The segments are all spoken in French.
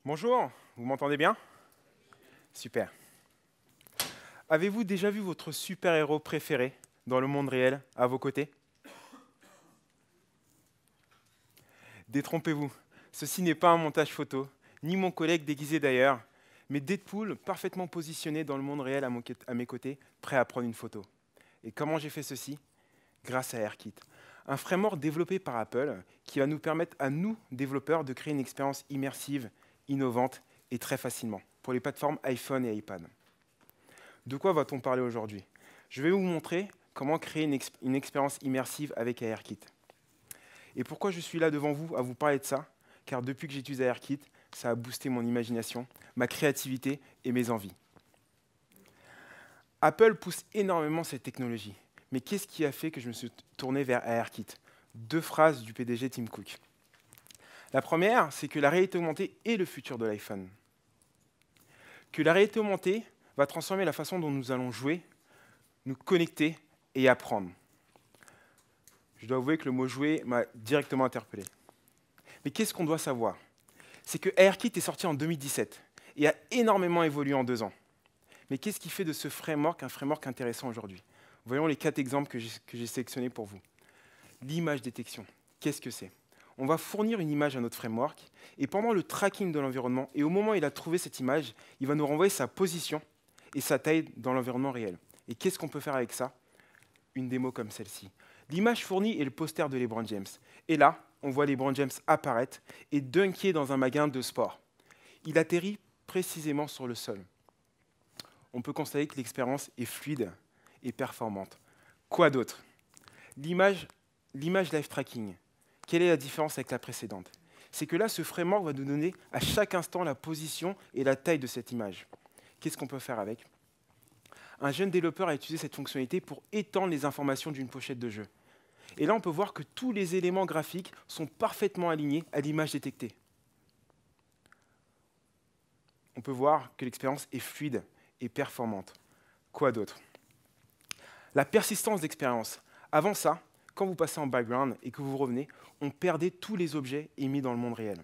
Bonjour, vous m'entendez bien? Super. Avez-vous déjà vu votre super-héros préféré dans le monde réel à vos côtés? Détrompez-vous, ceci n'est pas un montage photo, ni mon collègue déguisé d'ailleurs, mais Deadpool parfaitement positionné dans le monde réel à mes côtés, prêt à prendre une photo. Et comment j'ai fait ceci? Grâce à AirKit, un framework développé par Apple qui va nous permettre à nous, développeurs, de créer une expérience immersive, innovante et très facilement pour les plateformes iPhone et iPad. De quoi va-t-on parler aujourd'hui? Je vais vous montrer comment créer une expérience immersive avec AirKit. Et pourquoi je suis là devant vous à vous parler de ça? Car depuis que j'utilise AirKit, ça a boosté mon imagination, ma créativité et mes envies. Apple pousse énormément cette technologie. Mais qu'est-ce qui a fait que je me suis tourné vers AirKit? Deux phrases du PDG Tim Cook. La première, c'est que la réalité augmentée est le futur de l'iPhone. Que la réalité augmentée va transformer la façon dont nous allons jouer, nous connecter et apprendre. Je dois avouer que le mot jouer m'a directement interpellé. Mais qu'est-ce qu'on doit savoir? C'est que AirKit est sorti en 2017 et a énormément évolué en 2 ans. Mais qu'est-ce qui fait de ce framework un framework intéressant aujourd'hui? Voyons les 4 exemples que j'ai sélectionnés pour vous. L'image détection, qu'est-ce que c'est? On va fournir une image à notre framework et pendant le tracking de l'environnement et au moment où il a trouvé cette image, il va nous renvoyer sa position et sa taille dans l'environnement réel. Et qu'est-ce qu'on peut faire avec ça? Une démo comme celle-ci. L'image fournie est le poster de LeBron James. Et là, on voit LeBron James apparaître et dunker dans un magasin de sport. Il atterrit précisément sur le sol. On peut constater que l'expérience est fluide et performante. Quoi d'autre? L'image live tracking. Quelle est la différence avec la précédente? C'est que là, ce framework va nous donner à chaque instant la position et la taille de cette image. Qu'est-ce qu'on peut faire avec? Un jeune développeur a utilisé cette fonctionnalité pour étendre les informations d'une pochette de jeu. Et là, on peut voir que tous les éléments graphiques sont parfaitement alignés à l'image détectée. On peut voir que l'expérience est fluide et performante. Quoi d'autre? La persistance d'expérience. Avant ça, quand vous passez en background et que vous revenez, on perdait tous les objets émis dans le monde réel.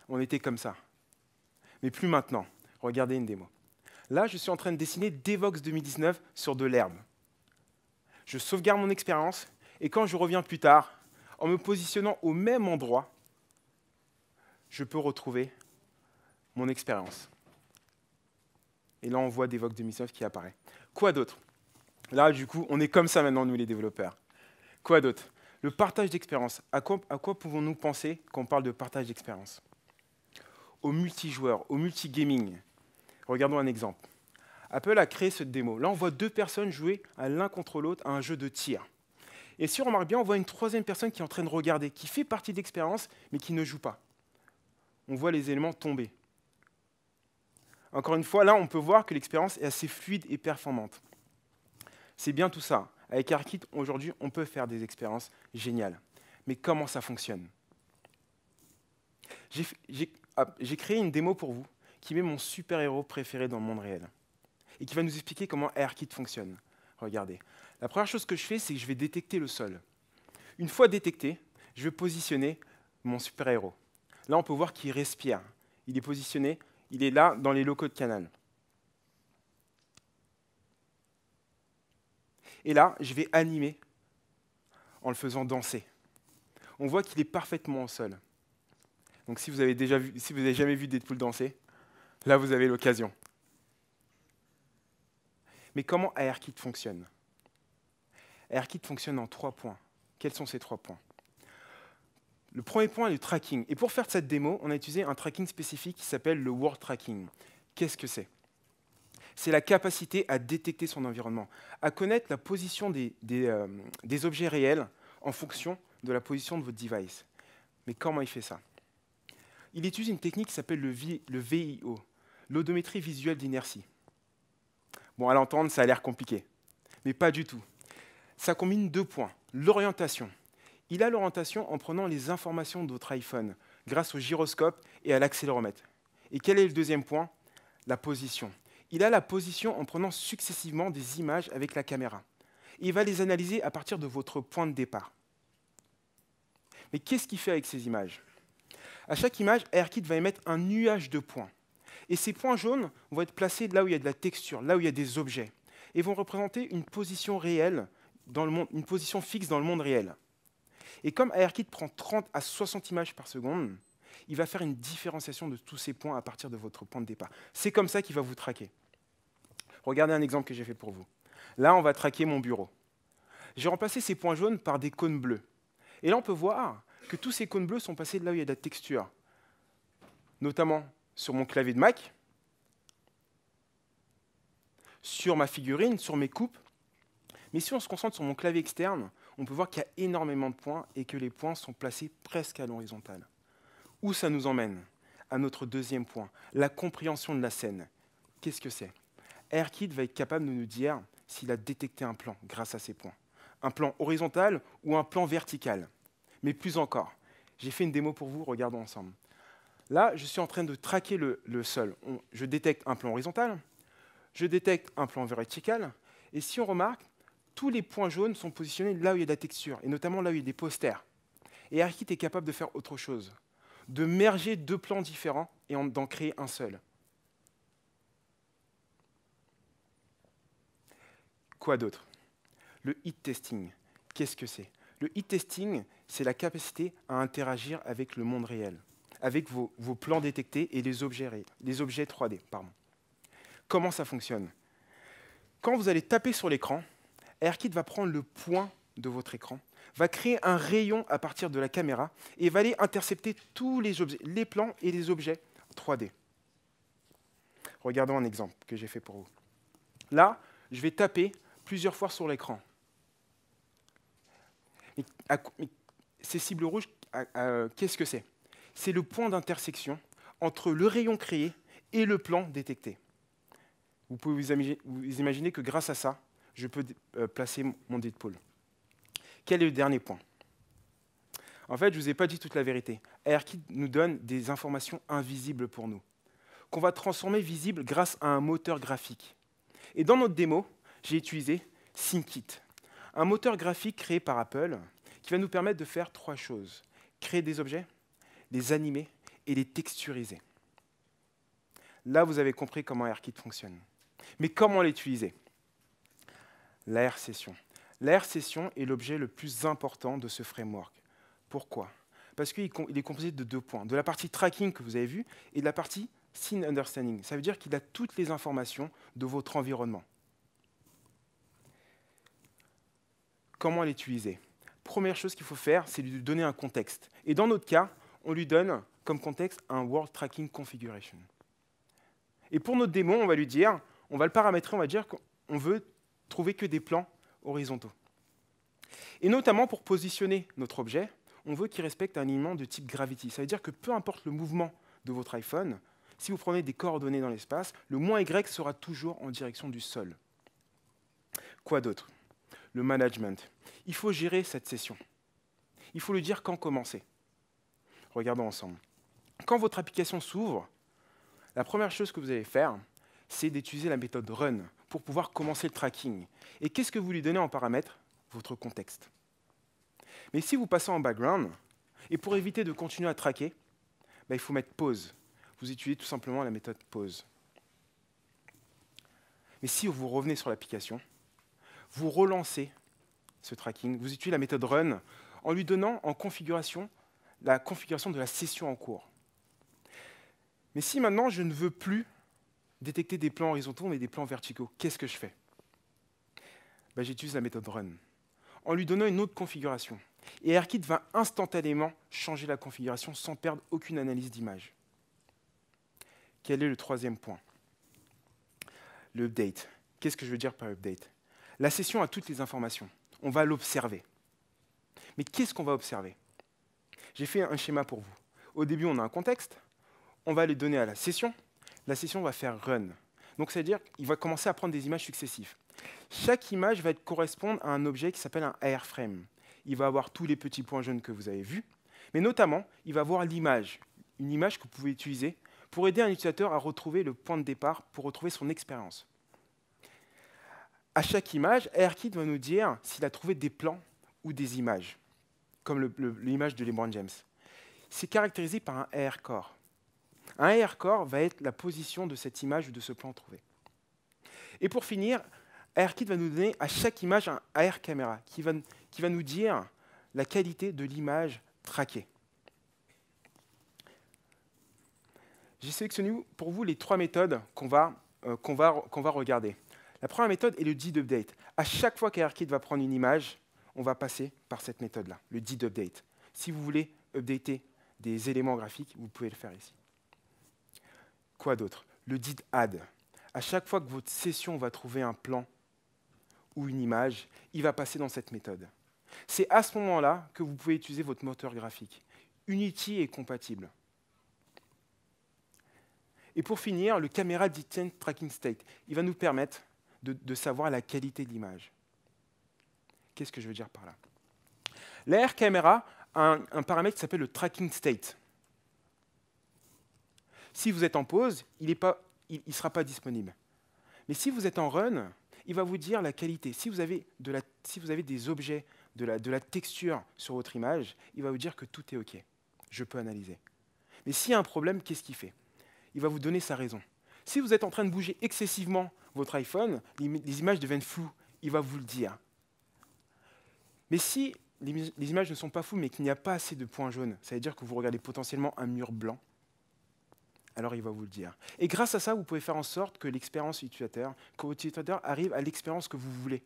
On était comme ça. Mais plus maintenant. Regardez une démo. Là, je suis en train de dessiner Devox 2019 sur de l'herbe. Je sauvegarde mon expérience et quand je reviens plus tard, en me positionnant au même endroit, je peux retrouver mon expérience. Et là, on voit Devox 2019 qui apparaît. Quoi d'autre? Là, du coup, on est comme ça maintenant, nous les développeurs. Quoi d'autre? Le partage d'expérience. À quoi pouvons-nous penser quand on parle de partage d'expérience? Au multijoueur, au multigaming. Regardons un exemple. Apple a créé cette démo. Là, on voit 2 personnes jouer l'un contre l'autre à un jeu de tir. Et si on remarque bien, on voit une 3e personne qui est en train de regarder, qui fait partie de l'expérience, mais qui ne joue pas. On voit les éléments tomber. Encore une fois, là, on peut voir que l'expérience est assez fluide et performante. C'est bien tout ça. Avec AirKit, aujourd'hui, on peut faire des expériences géniales. Mais comment ça fonctionne? J'ai créé une démo pour vous qui met mon super-héros préféré dans le monde réel et qui va nous expliquer comment AirKit fonctionne. Regardez. La première chose que je fais, c'est que je vais détecter le sol. Une fois détecté, je vais positionner mon super-héros. Là, on peut voir qu'il respire. Il est positionné, il est là dans les locaux de Canal. Et là, je vais animer en le faisant danser. On voit qu'il est parfaitement au sol. Donc si vous avez jamais vu Deadpool danser, là vous avez l'occasion. Mais comment AirKit fonctionne? AirKit fonctionne en 3 points. Quels sont ces 3 points? Le premier point est le tracking. Et pour faire cette démo, on a utilisé un tracking spécifique qui s'appelle le World Tracking. Qu'est-ce que c'est? C'est la capacité à détecter son environnement, à connaître la position des objets réels en fonction de la position de votre device. Mais comment il fait ça? Il utilise une technique qui s'appelle le VIO, l'odométrie visuelle d'inertie. Bon, à l'entendre, ça a l'air compliqué, mais pas du tout. Ça combine 2 points. L'orientation. Il a l'orientation en prenant les informations de votre iPhone grâce au gyroscope et à l'accéléromètre. Et quel est le 2e point? La position. Il a la position en prenant successivement des images avec la caméra. Et il va les analyser à partir de votre point de départ. Mais qu'est-ce qu'il fait avec ces images? À chaque image, ARKit va émettre un nuage de points. Et ces points jaunes vont être placés là où il y a de la texture, là où il y a des objets, et vont représenter une position réelle, dans le monde, une position fixe dans le monde réel. Et comme ARKit prend 30 à 60 images par seconde, il va faire une différenciation de tous ces points à partir de votre point de départ. C'est comme ça qu'il va vous traquer. Regardez un exemple que j'ai fait pour vous. Là, on va traquer mon bureau. J'ai remplacé ces points jaunes par des cônes bleus. Et là, on peut voir que tous ces cônes bleus sont passés de là où il y a de la texture, notamment sur mon clavier de Mac, sur ma figurine, sur mes coupes. Mais si on se concentre sur mon clavier externe, on peut voir qu'il y a énormément de points et que les points sont placés presque à l'horizontale. Où ça nous emmène? À notre deuxième point, la compréhension de la scène. Qu'est-ce que c'est? ARKit va être capable de nous dire s'il a détecté un plan grâce à ces points. Un plan horizontal ou un plan vertical. Mais plus encore, j'ai fait une démo pour vous, regardons ensemble. Là, je suis en train de traquer le sol. Je détecte un plan horizontal, je détecte un plan vertical, et si on remarque, tous les points jaunes sont positionnés là où il y a de la texture, et notamment là où il y a des posters. Et ARKit est capable de faire autre chose, de merger deux plans différents et d'en créer un seul. Quoi d'autre? Le hit testing. Qu'est-ce que c'est? Le hit testing, c'est la capacité à interagir avec le monde réel, avec vos plans détectés et les objets 3D. Pardon. Comment ça fonctionne? Quand vous allez taper sur l'écran, ARKit va prendre le point de votre écran, va créer un rayon à partir de la caméra et va aller intercepter tous les objets, les plans et les objets 3D. Regardons un exemple que j'ai fait pour vous. Là, je vais taper plusieurs fois sur l'écran. Ces cibles rouges, qu'est-ce que c'est? C'est le point d'intersection entre le rayon créé et le plan détecté. Vous pouvez vous imaginer que grâce à ça, je peux placer mon Deadpool. Quel est le dernier point? En fait, je ne vous ai pas dit toute la vérité. ARKit nous donne des informations invisibles pour nous, qu'on va transformer visibles grâce à un moteur graphique. Et dans notre démo, j'ai utilisé SceneKit, un moteur graphique créé par Apple qui va nous permettre de faire trois choses. Créer des objets, les animer et les texturiser. Là, vous avez compris comment ARKit fonctionne. Mais comment l'utiliser? L'AR Session. L'AR Session est l'objet le plus important de ce framework. Pourquoi? Parce qu'il est composé de deux points, de la partie tracking que vous avez vue et de la partie scene understanding. Ça veut dire qu'il a toutes les informations de votre environnement. Comment l'utiliser? Première chose qu'il faut faire, c'est lui donner un contexte. Et dans notre cas, on lui donne comme contexte un World Tracking Configuration. Et pour notre démo, on va lui dire, on va le paramétrer, on va dire qu'on veut trouver que des plans horizontaux. Et notamment pour positionner notre objet, on veut qu'il respecte un alignement de type gravity. Ça veut dire que peu importe le mouvement de votre iPhone, si vous prenez des coordonnées dans l'espace, le -y sera toujours en direction du sol. Quoi d'autre? Le management. Il faut gérer cette session. Il faut lui dire quand commencer. Regardons ensemble. Quand votre application s'ouvre, la première chose que vous allez faire, c'est d'utiliser la méthode run pour pouvoir commencer le tracking. Et qu'est-ce que vous lui donnez en paramètre? Votre contexte. Mais si vous passez en background, et pour éviter de continuer à traquer, il faut mettre pause. Vous utilisez tout simplement la méthode pause. Mais si vous revenez sur l'application, vous relancez ce tracking, vous utilisez la méthode run en lui donnant en configuration la configuration de la session en cours. Mais si maintenant je ne veux plus détecter des plans horizontaux mais des plans verticaux, qu'est-ce que je fais? J'utilise la méthode run en lui donnant une autre configuration. Et ARKit va instantanément changer la configuration sans perdre aucune analyse d'image. Quel est le troisième point? Le update. Qu'est-ce que je veux dire par update? La session a toutes les informations. On va l'observer. Mais qu'est-ce qu'on va observer? J'ai fait un schéma pour vous. Au début, on a un contexte. On va le donner à la session va faire run. Donc, c'est-à-dire qu'il va commencer à prendre des images successives. Chaque image va correspondre à un objet qui s'appelle un AirFrame. Il va avoir tous les petits points jaunes que vous avez vus, mais notamment, il va avoir l'image, une image que vous pouvez utiliser pour aider un utilisateur à retrouver le point de départ, pour retrouver son expérience. À chaque image, ARKit va nous dire s'il a trouvé des plans ou des images, comme l'image de LeBron James. c'est caractérisé par un AR core. Un AR core va être la position de cette image ou de ce plan trouvé. Et pour finir, ARKit va nous donner à chaque image un AR caméra qui va nous dire la qualité de l'image traquée. J'ai sélectionné pour vous les 3 méthodes qu'on va regarder. La première méthode est le did update. À chaque fois qu'ARKit va prendre une image, on va passer par cette méthode-là, le did update. Si vous voulez updater des éléments graphiques, vous pouvez le faire ici. Quoi d'autre? Le did add. À chaque fois que votre session va trouver un plan ou une image, il va passer dans cette méthode. C'est à ce moment-là que vous pouvez utiliser votre moteur graphique. Unity est compatible. Et pour finir, le camera Detent Tracking State, il va nous permettre de savoir la qualité de l'image. Qu'est-ce que je veux dire par là? L'AR Camera a un paramètre qui s'appelle le Tracking State. Si vous êtes en pause, il ne sera pas disponible. Mais si vous êtes en run, il va vous dire la qualité. Si vous avez des objets, de la texture sur votre image, il va vous dire que tout est OK. Je peux analyser. Mais s'il y a un problème, qu'est-ce qu'il fait? Il va vous donner sa raison. Si vous êtes en train de bouger excessivement votre iPhone, les images deviennent floues. Il va vous le dire. Mais si les images ne sont pas floues, mais qu'il n'y a pas assez de points jaunes, ça veut dire que vous regardez potentiellement un mur blanc, alors il va vous le dire. Et grâce à ça, vous pouvez faire en sorte que l'expérience utilisateur, que votre utilisateur arrive à l'expérience que vous voulez.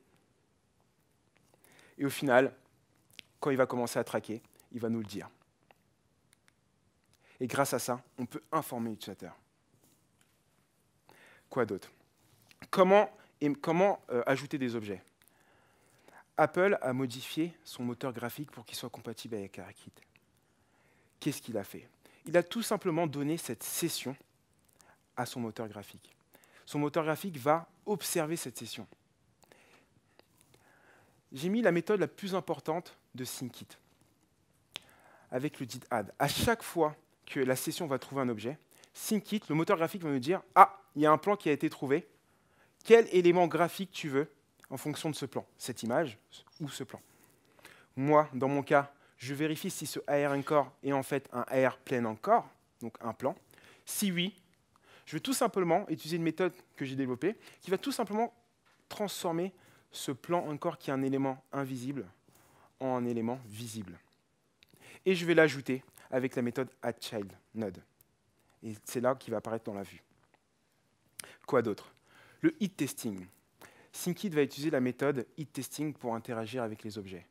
Et au final, quand il va commencer à traquer, il va nous le dire. Et grâce à ça, on peut informer l'utilisateur. Quoi d'autre? Comment ajouter des objets? Apple a modifié son moteur graphique pour qu'il soit compatible avec ARKit. Qu'est-ce qu'il a fait? Il a tout simplement donné cette session à son moteur graphique. Son moteur graphique va observer cette session. J'ai mis la méthode la plus importante de SceneKit avec le did add. À chaque fois que la session va trouver un objet, SceneKit, le moteur graphique va me dire « Ah, il y a un plan qui a été trouvé. Quel élément graphique tu veux en fonction de ce plan, cette image ou ce plan ?» Moi, dans mon cas, je vérifie si ce AR Encore est en fait un AR Plane Encore, donc un plan. Si oui, je vais tout simplement utiliser une méthode que j'ai développée qui va tout simplement transformer ce plan Encore qui est un élément invisible en un élément visible. Et je vais l'ajouter avec la méthode addChildNode. Et c'est là qu'il va apparaître dans la vue. Quoi d'autre? Le heat testing. SceneKit va utiliser la méthode heat testing pour interagir avec les objets.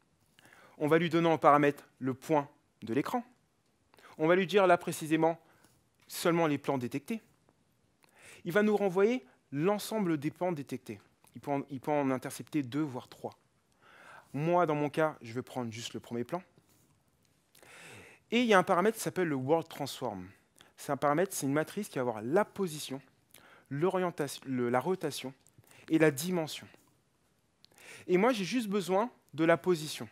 On va lui donner en paramètre le point de l'écran. On va lui dire là précisément seulement les plans détectés. Il va nous renvoyer l'ensemble des plans détectés. Il peut en intercepter 2, voire 3. Moi, dans mon cas, je vais prendre juste le premier plan. Et il y a un paramètre qui s'appelle le World Transform. C'est un paramètre, c'est une matrice qui va avoir la position, l'orientation, la rotation et la dimension. Et moi, j'ai juste besoin de la position.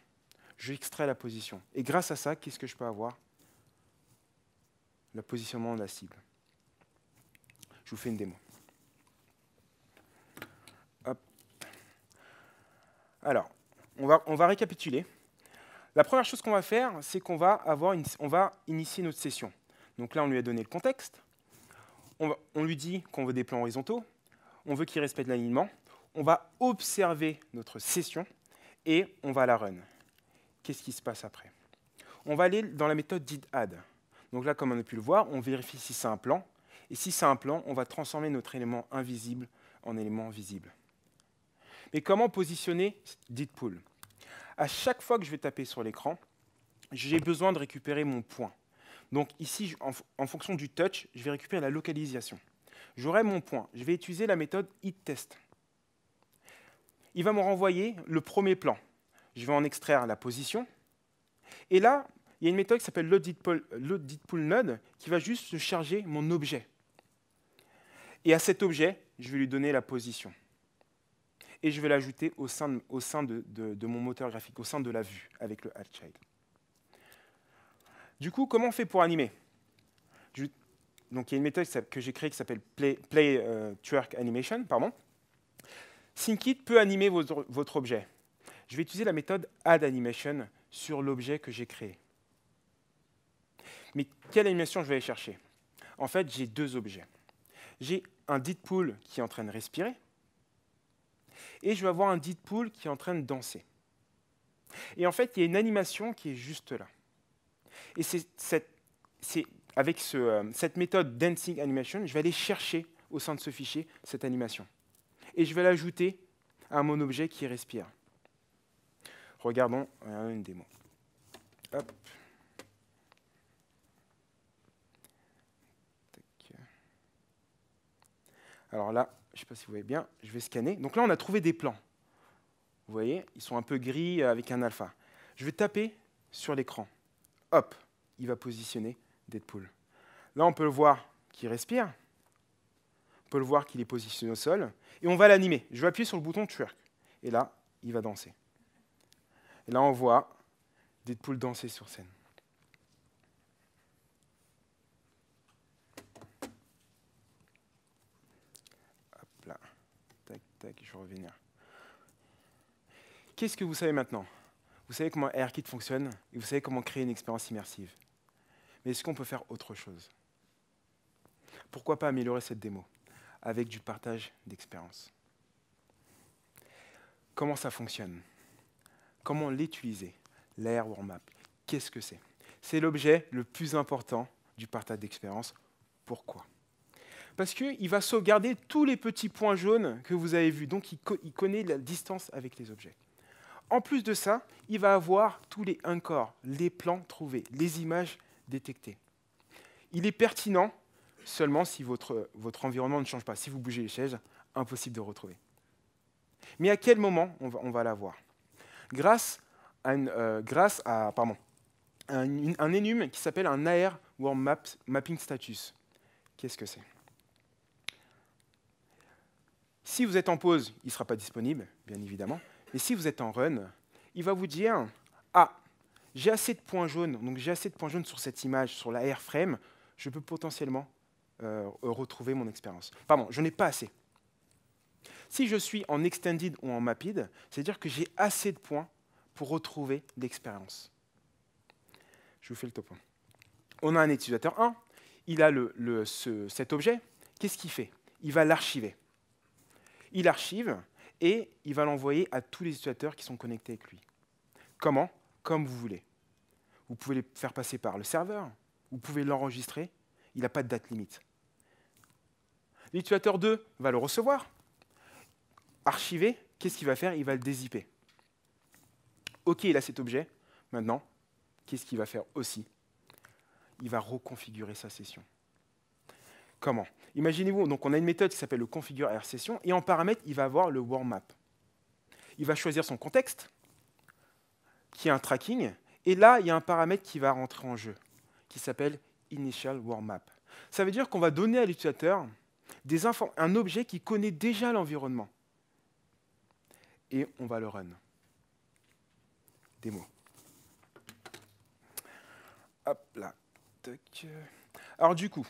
Je extrais la position. Et grâce à ça, qu'est-ce que je peux avoir? Le positionnement de la cible. Je vous fais une démo. Hop. Alors, on va récapituler. La première chose qu'on va faire, c'est qu'on va initier notre session. Donc là, on lui a donné le contexte. On lui dit qu'on veut des plans horizontaux. On veut qu'il respecte l'alignement. On va observer notre session et on va la run. Qu'est-ce qui se passe après? On va aller dans la méthode didAdd. Donc là, comme on a pu le voir, on vérifie si c'est un plan. Et si c'est un plan, on va transformer notre élément invisible en élément visible. Mais comment positionner didPool? À chaque fois que je vais taper sur l'écran, j'ai besoin de récupérer mon point. Donc ici, en fonction du touch, je vais récupérer la localisation. J'aurai mon point. Je vais utiliser la méthode itTest. Il va me renvoyer le premier plan. Je vais en extraire la position. Et là, il y a une méthode qui s'appelle loadDidPoolNode qui va juste charger mon objet. Et à cet objet, je vais lui donner la position. Et je vais l'ajouter au sein de mon moteur graphique, au sein de la vue, avec le addChild. Du coup, comment on fait pour animer? Donc, il y a une méthode que j'ai créée qui s'appelle Play Twerk Animation. SceneKit peut animer votre objet. Je vais utiliser la méthode addAnimation sur l'objet que j'ai créé. Mais quelle animation je vais aller chercher? En fait, j'ai deux objets. J'ai un Deadpool qui est en train de respirer, et je vais avoir un Deadpool qui est en train de danser. Et en fait, il y a une animation qui est juste là. Et avec cette méthode Dancing Animation, je vais aller chercher au sein de ce fichier cette animation. Et je vais l'ajouter à mon objet qui respire. Regardons une démo. Hop. Alors là, je ne sais pas si vous voyez bien, je vais scanner. Donc là, on a trouvé des plans. Vous voyez, ils sont un peu gris avec un alpha. Je vais taper sur l'écran. Hop, il va positionner Deadpool. Là, on peut le voir qu'il respire. On peut le voir qu'il est positionné au sol. Et on va l'animer. Je vais appuyer sur le bouton Twerk. Et là, il va danser. Et là, on voit Deadpool danser sur scène. Hop là. Tac, tac, je vais revenir. Qu'est-ce que vous savez maintenant? Vous savez comment ARKit fonctionne et vous savez comment créer une expérience immersive. Mais est-ce qu'on peut faire autre chose? Pourquoi pas améliorer cette démo avec du partage d'expérience? Comment ça fonctionne? Comment l'utiliser? L'AR Warm-Up, qu'est-ce que c'est? C'est l'objet le plus important du partage d'expérience. Pourquoi? Parce qu'il va sauvegarder tous les petits points jaunes que vous avez vus. Donc, il connaît la distance avec les objets. En plus de ça, il va avoir tous les encore, les plans trouvés, les images détectées. Il est pertinent seulement si votre environnement ne change pas. Si vous bougez les chaises, impossible de retrouver. Mais à quel moment on va l'avoir? Grâce à un énum qui s'appelle un AR Warm Mapping Status. Qu'est-ce que c'est? Si vous êtes en pause, il ne sera pas disponible, bien évidemment. Et si vous êtes en run, il va vous dire « Ah, j'ai assez de points jaunes, donc j'ai assez de points jaunes sur cette image, sur la airframe, je peux potentiellement retrouver mon expérience. Pardon, je n'ai pas assez. » Si je suis en extended ou en mapped, c'est-à-dire que j'ai assez de points pour retrouver l'expérience. Je vous fais le topo. On a un utilisateur 1, il a cet objet. Qu'est-ce qu'il fait? Il va l'archiver. Il archive et il va l'envoyer à tous les utilisateurs qui sont connectés avec lui. Comment? Comme vous voulez. Vous pouvez les faire passer par le serveur, vous pouvez l'enregistrer, il n'a pas de date limite. L'utilisateur 2 va le recevoir, archiver, qu'est-ce qu'il va faire? Il va le dézipper. OK, il a cet objet. Maintenant, qu'est-ce qu'il va faire aussi? Il va reconfigurer sa session. Comment? Imaginez-vous, donc on a une méthode qui s'appelle le configure AR session, et en paramètre, il va avoir le warm-up. Il va choisir son contexte, qui est un tracking, et là, il y a un paramètre qui va rentrer en jeu, qui s'appelle initial warm-up. Ça veut dire qu'on va donner à l'utilisateur un objet qui connaît déjà l'environnement. Et on va le run. Démo. Hop là. Tac. Alors du coup,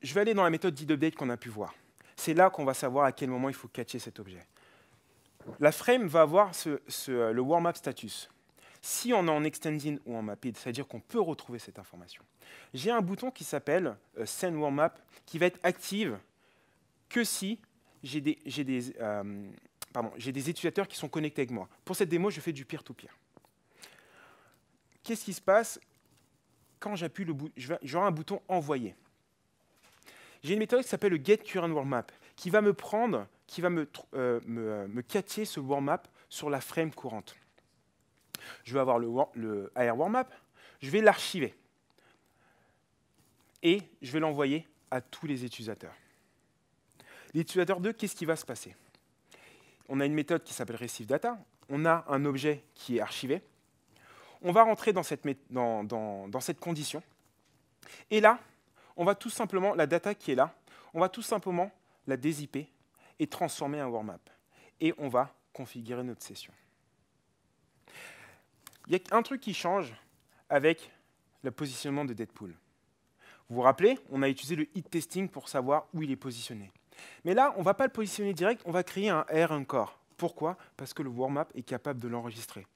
je vais aller dans la méthode d'IDUpdate qu'on a pu voir. C'est là qu'on va savoir à quel moment il faut catcher cet objet. La frame va avoir le warm-up status. Si on est en extending ou en mapped, c'est-à-dire qu'on peut retrouver cette information. J'ai un bouton qui s'appelle Send Warm-Up qui va être active que si j'ai des utilisateurs qui sont connectés avec moi. Pour cette démo, je fais du peer-to-peer. Qu'est-ce qui se passe quand j'appuie le bouton? J'aurai un bouton Envoyer. J'ai une méthode qui s'appelle le Get Current Warm-Up qui va me prendre, qui va me catcher ce warm-up sur la frame courante. Je vais avoir le AR Warm-Up, je vais l'archiver et je vais l'envoyer à tous les utilisateurs. L'utilisateur 2, qu'est-ce qui va se passer? On a une méthode qui s'appelle Receive Data, on a un objet qui est archivé, on va rentrer dans cette condition, et là, on va tout simplement, la data qui est là, on va tout simplement la dézipper et transformer en warm-up. Et on va configurer notre session. Il y a un truc qui change avec le positionnement de Deadpool. Vous vous rappelez, on a utilisé le hit testing pour savoir où il est positionné. Mais là, on ne va pas le positionner direct, on va créer un AR encore. Pourquoi? Parce que le warm-up est capable de l'enregistrer.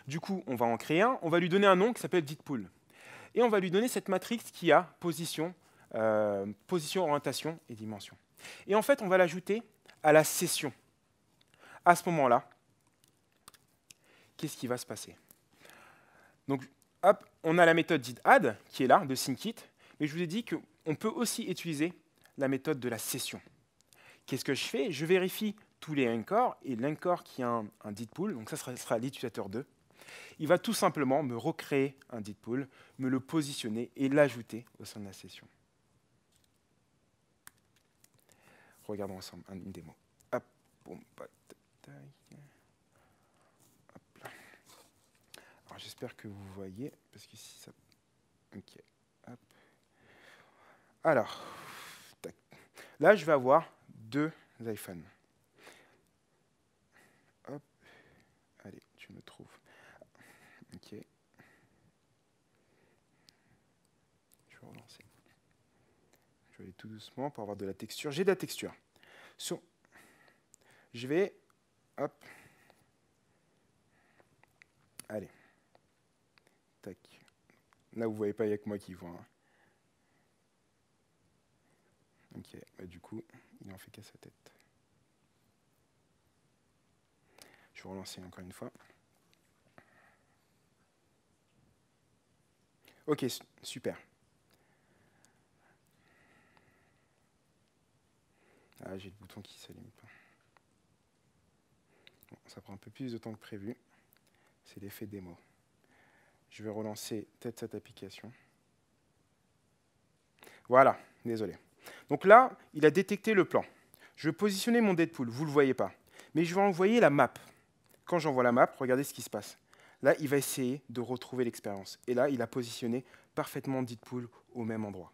Du coup, on va en créer un, on va lui donner un nom qui s'appelle DidPool. Et on va lui donner cette matrix qui a position, orientation et dimension. Et en fait, on va l'ajouter à la session. À ce moment-là, qu'est-ce qui va se passer? Donc, hop, on a la méthode didAdd qui est là, de SyncIt, mais je vous ai dit qu'on peut aussi utiliser la méthode de la session. Qu'est-ce que je fais? Je vérifie tous les anchors, et l'anchor qui a un DidPool, donc ça sera l'utilisateur 2, il va tout simplement me recréer un DidPool, me le positionner et l'ajouter au sein de la session. Regardons ensemble une démo. Hop, boum, hop là. Alors j'espère que vous voyez, parce que si ça... Ok. Hop. Alors, tac. Là je vais avoir 2 iPhones. Hop. Allez, tu me trouves. Ok. Je vais relancer. Je vais aller tout doucement pour avoir de la texture. J'ai de la texture. Je vais... Hop. Allez. Tac. Là, vous ne voyez pas, il n'y a que moi qui vois. Hein. Ok. Bah, du coup, il n'en fait qu'à sa tête. Je vais relancer encore une fois. Ok, super. Ah, j'ai le bouton qui ne s'allume pas. Bon, ça prend un peu plus de temps que prévu. C'est l'effet démo. Je vais relancer peut-être cette application. Voilà, désolé. Donc là, il a détecté le plan. Je vais positionner mon DidPool, vous ne le voyez pas. Mais je vais envoyer la map. Quand j'envoie la map, regardez ce qui se passe. Là, il va essayer de retrouver l'expérience. Et là, il a positionné parfaitement DidPool au même endroit.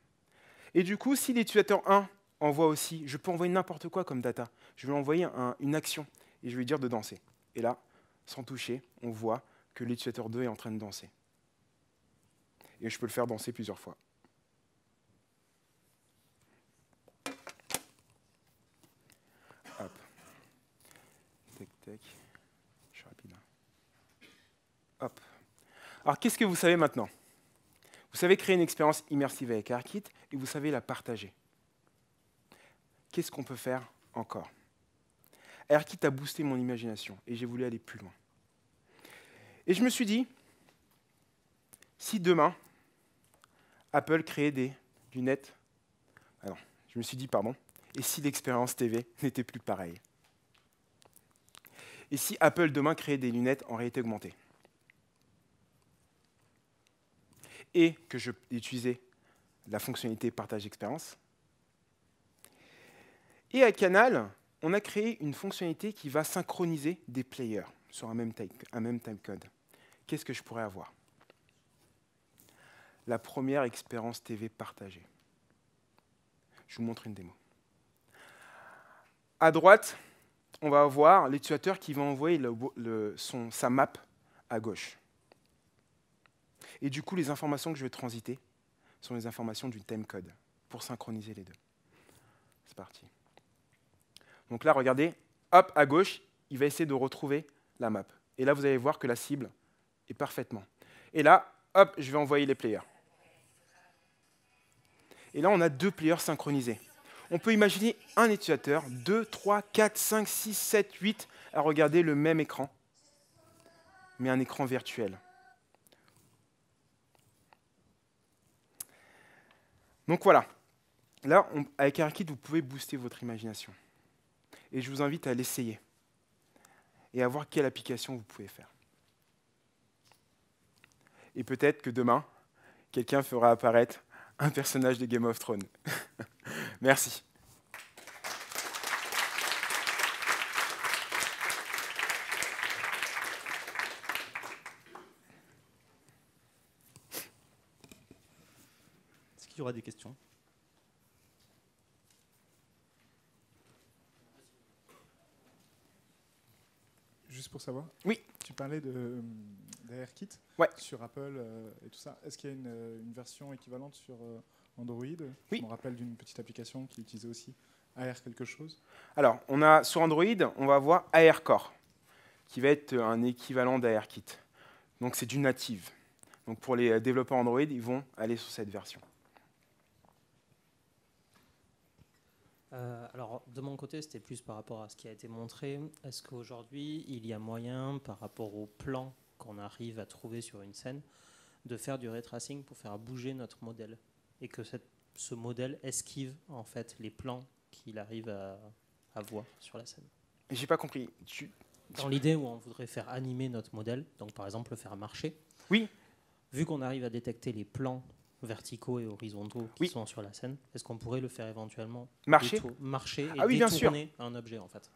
Et du coup, si l'utilisateur 1 envoie aussi, je peux envoyer n'importe quoi comme data. Je vais envoyer une action et je vais lui dire de danser. Et là, sans toucher, on voit que l'utilisateur 2 est en train de danser. Et je peux le faire danser plusieurs fois. Hop. Tac, tac. Je suis rapide. Hop. Alors, qu'est-ce que vous savez maintenant? Vous savez créer une expérience immersive avec ARKit et vous savez la partager. Qu'est-ce qu'on peut faire encore? ARKit a boosté mon imagination et j'ai voulu aller plus loin. Et je me suis dit, si demain, Apple créait des lunettes... Alors, je me suis dit, pardon, et si l'expérience TV n'était plus pareille? Et si Apple demain créait des lunettes en réalité augmentée? Et que je utilisais la fonctionnalité partage expérience? Et à Canal, on a créé une fonctionnalité qui va synchroniser des players sur un même timecode. Qu'est-ce que je pourrais avoir? La première expérience TV partagée. Je vous montre une démo. À droite, on va avoir l'utilisateur qui va envoyer sa map à gauche. Et du coup, les informations que je vais transiter sont les informations du timecode pour synchroniser les deux. C'est parti. Donc là, regardez, hop, à gauche, il va essayer de retrouver la map. Et là, vous allez voir que la cible est parfaitement. Et là, hop, je vais envoyer les players. Et là, on a 2 players synchronisés. On peut imaginer un utilisateur, 2, 3, 4, 5, 6, 7, 8, à regarder le même écran, mais un écran virtuel. Donc voilà. Là, avec ARKit, vous pouvez booster votre imagination. Et je vous invite à l'essayer et à voir quelle application vous pouvez faire. Et peut-être que demain, quelqu'un fera apparaître un personnage de Game of Thrones. Merci. Est-ce qu'il y aura des questions? Juste pour savoir. Oui. Tu parlais d'ARKit sur Apple et tout ça. Est-ce qu'il y a une version équivalente sur Android? Oui. Je me rappelle d'une petite application qui utilisait aussi AR quelque chose. Alors, sur Android, on va avoir ARCore, qui va être un équivalent d'ARKit. Donc c'est du native. Donc pour les développeurs Android, ils vont aller sur cette version. Alors, de mon côté, c'était plus par rapport à ce qui a été montré. Est-ce qu'aujourd'hui, il y a moyen, par rapport au plan qu'on arrive à trouver sur une scène, de faire du ray tracing pour faire bouger notre modèle et que ce modèle esquive en fait les plans qu'il arrive à voir sur la scène? J'ai pas compris. Dans l'idée où on voudrait faire animer notre modèle, donc par exemple le faire marcher. Oui. Vu qu'on arrive à détecter les plans verticaux et horizontaux qui sont sur la scène, est-ce qu'on pourrait le faire éventuellement marcher et détourner un objet en fait?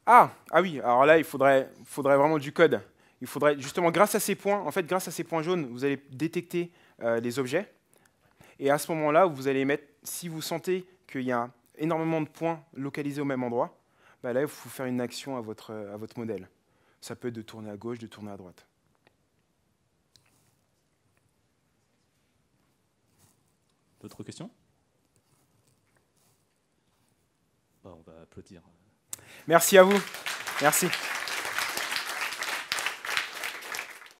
Ah oui, alors là il faudrait vraiment du code. Il faudrait justement grâce à ces points, grâce à ces points jaunes, vous allez détecter les objets. Et à ce moment-là, vous allez mettre, si vous sentez qu'il y a énormément de points localisés au même endroit, là il faut faire une action à votre modèle. Ça peut être de tourner à gauche, de tourner à droite. D'autres questions? On va applaudir. Merci à vous. Merci.